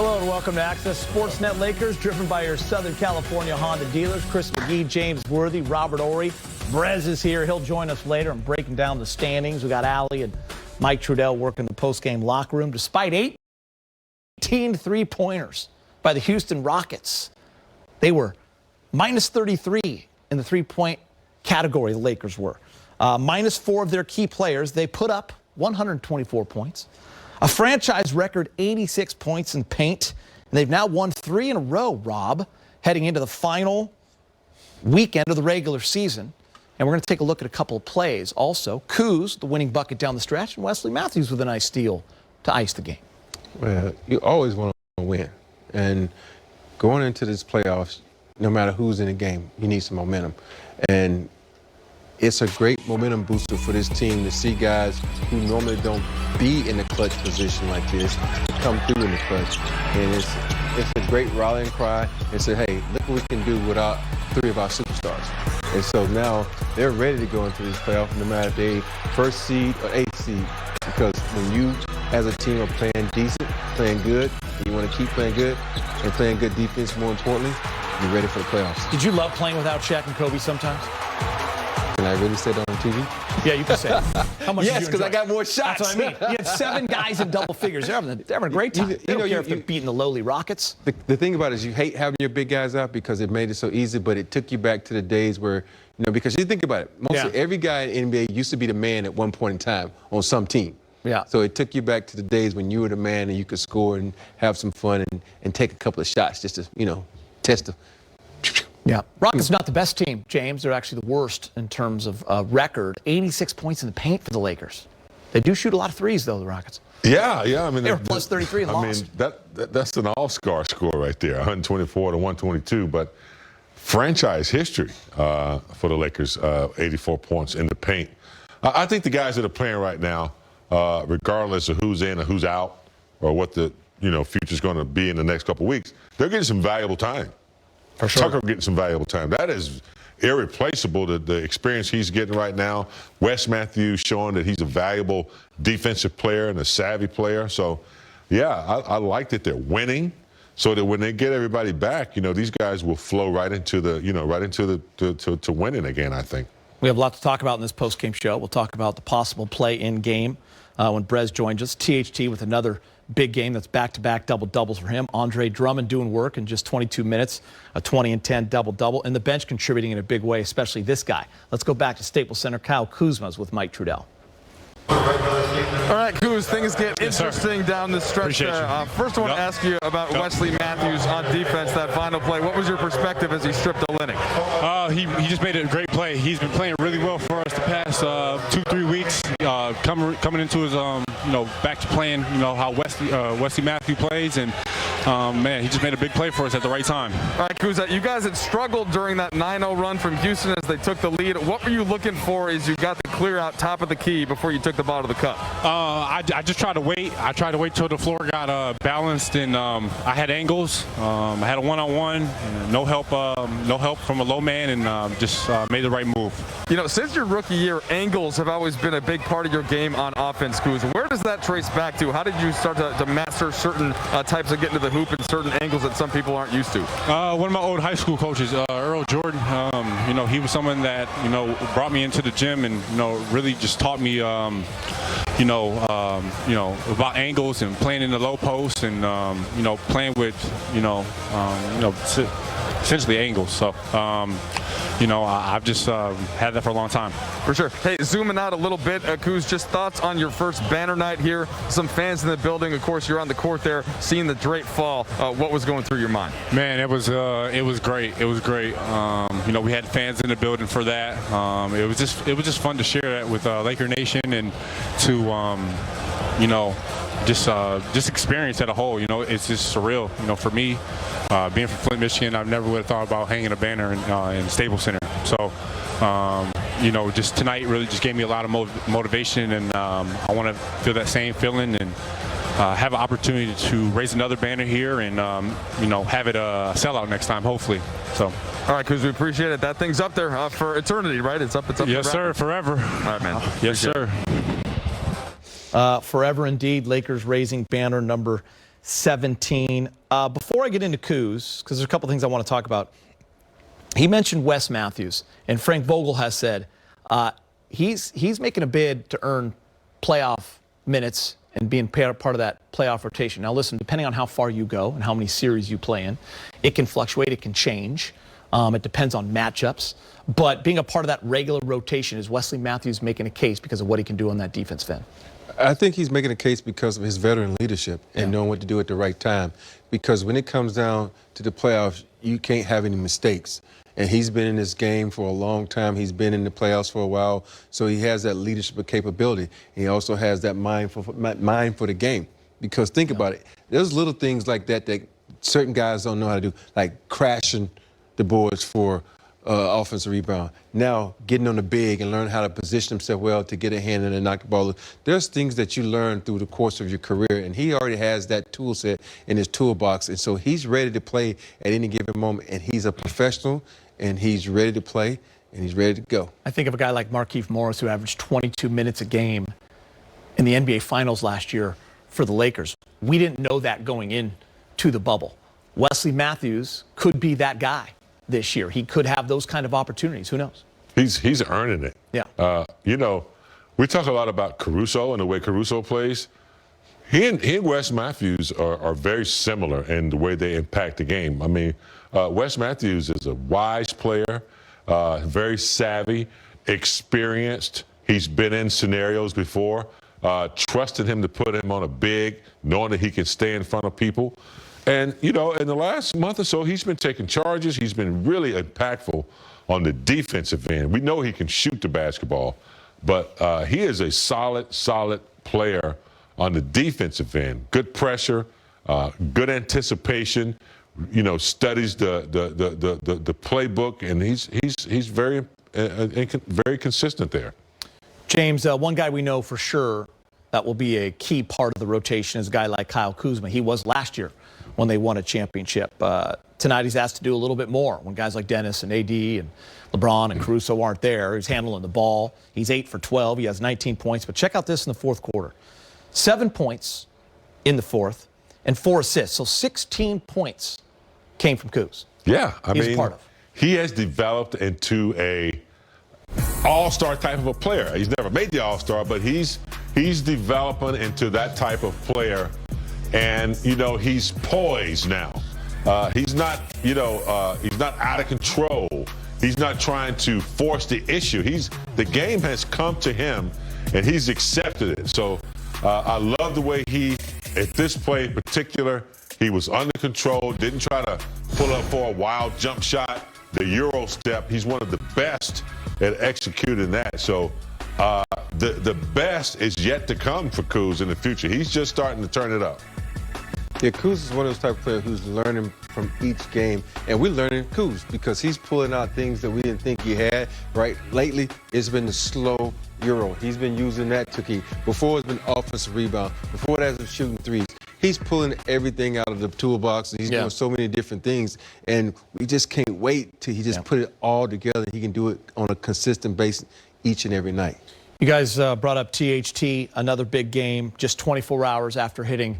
Hello and welcome to Access Sportsnet. Lakers, driven by your Southern California Honda dealers. Chris McGee, James Worthy, Robert Ory. Brez is here. He'll join us later. I'm breaking down the standings. We got Allie and Mike Trudell working the post-game locker room. Despite 18 three-pointers by the Houston Rockets, they were minus 33 in the three-point category, the Lakers were. Minus 4 of their key players. They put up 124 points. A franchise record 86 points in paint. And they've now won 3 in a row, Rob, heading into the final weekend of the regular season. And we're going to take a look at a couple of plays. Also, Kuz, the winning bucket down the stretch, and Wesley Matthews with a nice steal to ice the game. Well, you always want to win. And going into this playoffs, no matter who's in the game, you need some momentum. And it's a great momentum booster for this team to see guys who normally don't be in a clutch position like this come through in the clutch. And it's a great rallying cry and say, hey, look what we can do without 3 of our superstars. And so now they're ready to go into this playoff no matter if they first seed or 8th seed. Because when you, as a team, are playing decent, playing good, and you want to keep playing good and playing good defense more importantly, you're ready for the playoffs. Did you love playing without Shaq and Kobe sometimes? Can I really say that on TV? Yeah, you can say it. How much yes, because I got more shots. That's what I mean. You had 7 guys in double figures. They're having a great time. They don't care if they're beating the lowly Rockets. The thing about it is you hate having your big guys out because it made it so easy, but it took you back to the days where, because you think about it, mostly every guy in the NBA used to be the man at one point in time on some team. Yeah. So it took you back to the days when you were the man and you could score and have some fun and take a couple of shots just to, test the. Yeah, Rockets not the best team, James. They're actually the worst in terms of record. 86 points in the paint for the Lakers. They do shoot a lot of threes, though, the Rockets. Yeah. I mean, they were plus 33 and lost. I mean, that's an all-star score right there, 124 to 122. But franchise history for the Lakers, 84 points in the paint. I think the guys that are playing right now, regardless of who's in or who's out, or what the future's going to be in the next couple of weeks, they're getting some valuable time. For sure. Tucker getting some valuable time. That is irreplaceable, the experience he's getting right now. Wes Matthews showing that he's a valuable defensive player and a savvy player. So, yeah, I like that they're winning so that when they get everybody back, these guys will flow right into to winning again, I think. We have a lot to talk about in this post-game show. We'll talk about the possible play-in game when Brez joins us. THT with another big game that's back-to-back double-doubles for him. Andre Drummond doing work in just 22 minutes, a 20 and 10 double-double, and the bench contributing in a big way, especially this guy. Let's go back to Staples Center. Kyle Kuzma's with Mike Trudell. All right, Kuz, things get interesting down the stretch there. First, I want to ask you about Wesley Matthews on defense, that final play. What was your perspective as he stripped the inning? He just made a great play. He's been playing really well for us the past 2-3 weeks. Coming into his, back to playing, how Wesley Matthews plays, and man, he just made a big play for us at the right time. All right, Kuz, you guys had struggled during that 9-0 run from Houston as they took the lead. What were you looking for as you got the clear out top of the key before you took the ball to the cup? I just tried to wait. I tried to wait till the floor got balanced, and I had angles. I had a one-on-one, no help from a low man, and just made the right move. Since your rookie year, angles have always been a big part of your game on offense, Kuz. Where does that trace back to? How did you start to master certain types of getting to the hoop and certain angles that some people aren't used to? One of my old high school coaches, Earl Jordan, he was someone that, brought me into the gym and, really just taught me, about angles and playing in the low post and, playing with, essentially angles. So, I've just had that for a long time. For sure. Hey, zooming out a little bit, Kuz, just thoughts on your first banner night here. Some fans in the building. Of course, you're on the court there, seeing the drape fall. What was going through your mind? Man, it was great. It was great. We had fans in the building for that. It was just fun to share that with Laker Nation and to just experience at a whole. It's just surreal. For me, being from Flint, Michigan, I never would have thought about hanging a banner in Staples Center. So, just tonight really just gave me a lot of motivation, and I want to feel that same feeling and have an opportunity to raise another banner here and, have it a sellout next time, hopefully. So. All right, Kuz, we appreciate it. That thing's up there for eternity, right? It's up. Yes, sir, forever. All right, man. Yes, sir. Forever indeed. Lakers raising banner number 17. Before I get into Kuz, because there's a couple things I want to talk about, he mentioned Wes Matthews, and Frank Vogel has said he's making a bid to earn playoff minutes and being part of that playoff rotation. Now listen, depending on how far you go and how many series you play in, it can fluctuate, it can change. It depends on matchups. But being a part of that regular rotation, is Wesley Matthews making a case because of what he can do on that defense end? I think he's making a case because of his veteran leadership and knowing what to do at the right time. Because when it comes down to the playoffs, you can't have any mistakes. And he's been in this game for a long time. He's been in the playoffs for a while. So he has that leadership capability. He also has that mind for the game. Because think about it. There's little things like that that certain guys don't know how to do, like crashing the boards for offensive rebound. Now, getting on the big and learn how to position himself well to get a hand in and knock the ball. There's things that you learn through the course of your career, and he already has that tool set in his toolbox. And so he's ready to play at any given moment, and he's a professional, and he's ready to play, and he's ready to go. I think of a guy like Markieff Morris, who averaged 22 minutes a game in the NBA Finals last year for the Lakers. We didn't know that going into the bubble. Wesley Matthews could be that guy this year. He could have those kind of opportunities. Who knows? He's earning it. Yeah. You know, we talk a lot about Caruso and the way Caruso plays. He and Wes Matthews are very similar in the way they impact the game. I mean, Wes Matthews is a wise player, very savvy, experienced. He's been in scenarios before. Trusted him to put him on a big, knowing that he can stay in front of people. And, you know, in the last month or so, he's been taking charges. He's been really impactful on the defensive end. We know he can shoot the basketball, but he is a solid player on the defensive end. Good pressure, good anticipation, you know, studies the playbook, and he's very consistent there. James, one guy we know for sure that will be a key part of the rotation is a guy like Kyle Kuzma. He was last year when they won a championship. Tonight he's asked to do a little bit more when guys like Dennis and AD and LeBron and Caruso aren't there. He's handling the ball. He's 8 for 12. He has 19 points. But check out this in the fourth quarter. 7 points in the fourth and 4 assists. So 16 points came from Kuz. Yeah, I He's mean, a part of. He has developed into a all-star type of a player. He's never made the all-star, but he's developing into that type of player. And, you know, he's poised now. He's not, you know, he's not out of control. He's not trying to force the issue. The game has come to him, and he's accepted it. So I love the way at this play in particular, he was under control, didn't try to pull up for a wild jump shot, the Euro step. He's one of the best at executing that. So the best is yet to come for Kuz in the future. He's just starting to turn it up. Yeah, Kuz is one of those type of players who's learning from each game, and we're learning Kuz because he's pulling out things that we didn't think he had. Right, lately it's been the slow Euro. He's been using that to keep. Before it's been offensive rebound. Before that it's shooting threes. He's pulling everything out of the toolbox, and he's doing so many different things, and we just can't wait till he just put it all together. He can do it on a consistent basis each and every night. You guys brought up THT, another big game, just 24 hours after hitting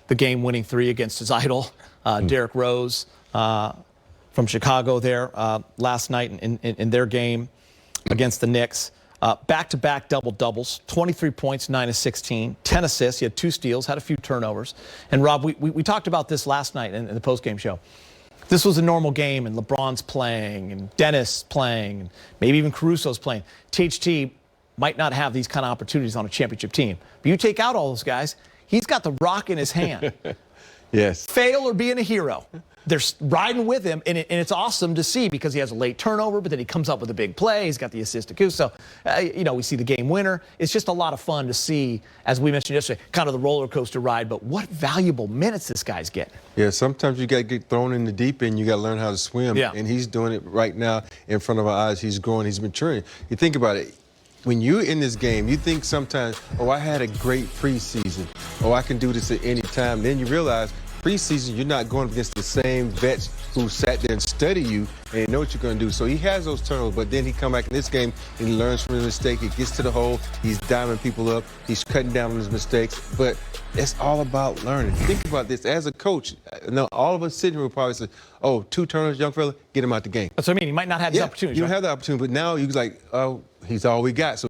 the game-winning 3 against his idol, Derrick Rose from Chicago there last night in their game against the Knicks. Back-to-back double-doubles, 23 points, 9 of 16, 10 assists. He had 2 steals, had a few turnovers. And, Rob, we talked about this last night in the post-game show. This was a normal game, and LeBron's playing, and Dennis playing, and maybe even Caruso's playing. THT might not have these kind of opportunities on a championship team. But you take out all those guys, he's got the rock in his hand. Yes. Fail or being a hero. They're riding with him, and it's awesome to see because he has a late turnover, but then he comes up with a big play. He's got the assist to Kuz. So, you know, we see the game winner. It's just a lot of fun to see, as we mentioned yesterday, kind of the roller coaster ride, but what valuable minutes this guy's getting. Yeah, sometimes you got to get thrown in the deep end. You got to learn how to swim. Yeah. And he's doing it right now in front of our eyes. He's growing. He's maturing. You think about it. When you're in this game, you think sometimes, oh, I had a great preseason. Oh, I can do this at any time. Then you realize preseason, you're not going against the same vets who sat there and study you and know what you're going to do. So he has those turnovers, but then he come back in this game and he learns from his mistake. He gets to the hole. He's diving people up. He's cutting down on his mistakes. But it's all about learning. Think about this. As a coach, all of us sitting here will probably say, oh, 2 turnovers, young fella, get him out the game. That's what I mean. He might not have the opportunity. You don't have the opportunity, but now you're like, oh, he's all we got. So